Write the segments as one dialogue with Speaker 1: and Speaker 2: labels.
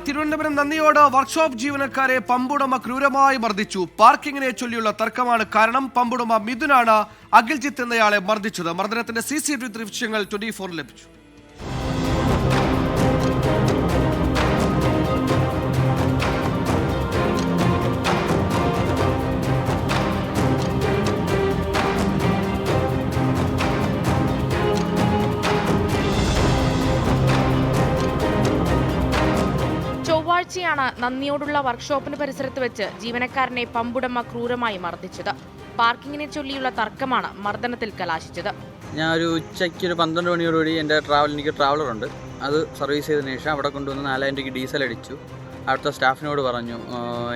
Speaker 1: തിരുവനന്തപുരം നന്ദിയോട് workshop ജീവനക്കാരെ പമ്പുടമ ക്രൂരമായി മർദ്ദിച്ചു. പാർക്കിങ്ങിനെ ചൊല്ലിയുള്ള തർക്കമാണ് കാരണം. പമ്പുടമ മിഥുനാണ് അഖിൽജിത്ത് എന്നയാളെ മർദ്ദിച്ചത്. മർദ്ദനത്തിന്റെ CCTV ദൃശ്യങ്ങൾ 24 ലഭിച്ചു.
Speaker 2: ചൊവ്വാഴ്ചയാണ് നന്ദിയോടുള്ള വർക്ക്ഷോപ്പിന് പരിസരത്ത് വെച്ച് ജീവനക്കാരനെ പമ്പുടമ ക്രൂരമായി മർദ്ദിച്ചത്. പാർക്കിങ്ങിനെ ചൊല്ലിയുള്ള തർക്കമാണ് മർദ്ദനത്തിൽ കലാശിച്ചത്.
Speaker 3: ഞാൻ ഒരു ഉച്ചയ്ക്ക് ഒരു 12 മണിയോടുകൂടി എനിക്ക് ട്രാവലറുണ്ട്, അത് സർവീസ് ചെയ്തതിനു ശേഷം അവിടെ കൊണ്ടുവന്ന് 4000 രൂപയ്ക്ക് ഡീസൽ അടിച്ചു. അവിടുത്തെ സ്റ്റാഫിനോട് പറഞ്ഞു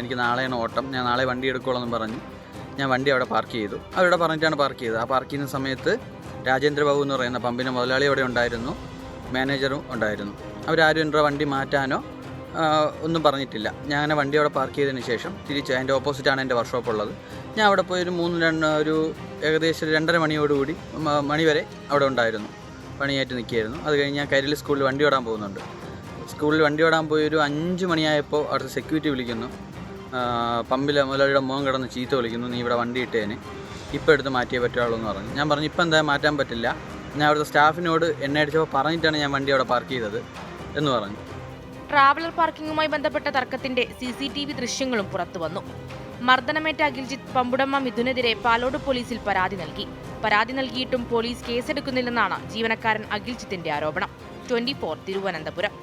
Speaker 3: എനിക്ക് നാളെയാണ് ഓട്ടം, ഞാൻ നാളെ വണ്ടി എടുക്കുള്ളൂ പറഞ്ഞു. ഞാൻ വണ്ടി അവിടെ പാർക്ക് ചെയ്തു. അവിടെ പറഞ്ഞിട്ടാണ് പാർക്ക് ചെയ്തത്. ആ പാർക്ക് ചെയ്യുന്ന സമയത്ത് രാജേന്ദ്രബാബു എന്ന് പറയുന്ന പമ്പിൻ്റെ മുതലാളി അവിടെ ഉണ്ടായിരുന്നു, മാനേജറും ഉണ്ടായിരുന്നു. അവരാരും എൻ്റെ വണ്ടി മാറ്റാനോ ഒന്നും പറഞ്ഞിട്ടില്ല. ഞാൻ അങ്ങനെ വണ്ടി അവിടെ പാർക്ക് ചെയ്തതിന് ശേഷം തിരിച്ച് അതിൻ്റെ ഓപ്പോസിറ്റാണ് എൻ്റെ വർക്ക്ഷോപ്പ് ഉള്ളത്. ഞാൻ അവിടെ പോയി ഒരു ഏകദേശം 2:30 മണിയോടുകൂടി മണിവരെ അവിടെ ഉണ്ടായിരുന്നു, പണിയായിട്ട് നിൽക്കുകയായിരുന്നു. അത് കഴിഞ്ഞ് ഞാൻ കൈരളി സ്കൂളിൽ വണ്ടി ഓടാൻ പോകുന്നുണ്ട്. സ്കൂളിൽ വണ്ടി ഓടാൻ പോയി ഒരു 5 മണിയായപ്പോൾ അവിടുത്തെ സെക്യൂരിറ്റി വിളിക്കുന്നു, പമ്പിലെ മുതലാളിയുടെ മോൻ കിടന്ന് ചീത്ത വിളിക്കുന്നു, നീ ഇവിടെ വണ്ടി ഇട്ടേന്, ഇപ്പോൾ എടുത്ത് മാറ്റിയേ പറ്റുള്ളൂ എന്ന് പറഞ്ഞു. ഞാൻ പറഞ്ഞു ഇപ്പം എന്താ മാറ്റാൻ പറ്റില്ല, ഞാൻ അവിടുത്തെ സ്റ്റാഫിനോട് എണ്ണ അടിച്ചപ്പോൾ പറഞ്ഞിട്ടാണ് ഞാൻ വണ്ടി അവിടെ പാർക്ക് ചെയ്തത് എന്ന് പറഞ്ഞു.
Speaker 2: ട്രാവലർ പാർക്കിങ്ങുമായി ബന്ധപ്പെട്ട തർക്കത്തിന്റെ CCTV ദൃശ്യങ്ങളും പുറത്തുവന്നു. മർദ്ദനമേറ്റ അഖിൽജിത്ത് പമ്പുടമ മിഥുനെതിരെ പാലോട് പോലീസിൽ പരാതി നൽകിയിട്ടും പോലീസ് കേസെടുക്കുന്നില്ലെന്നാണ് ജീവനക്കാരൻ അഖിൽജിത്തിന്റെ ആരോപണം. 24 തിരുവനന്തപുരം.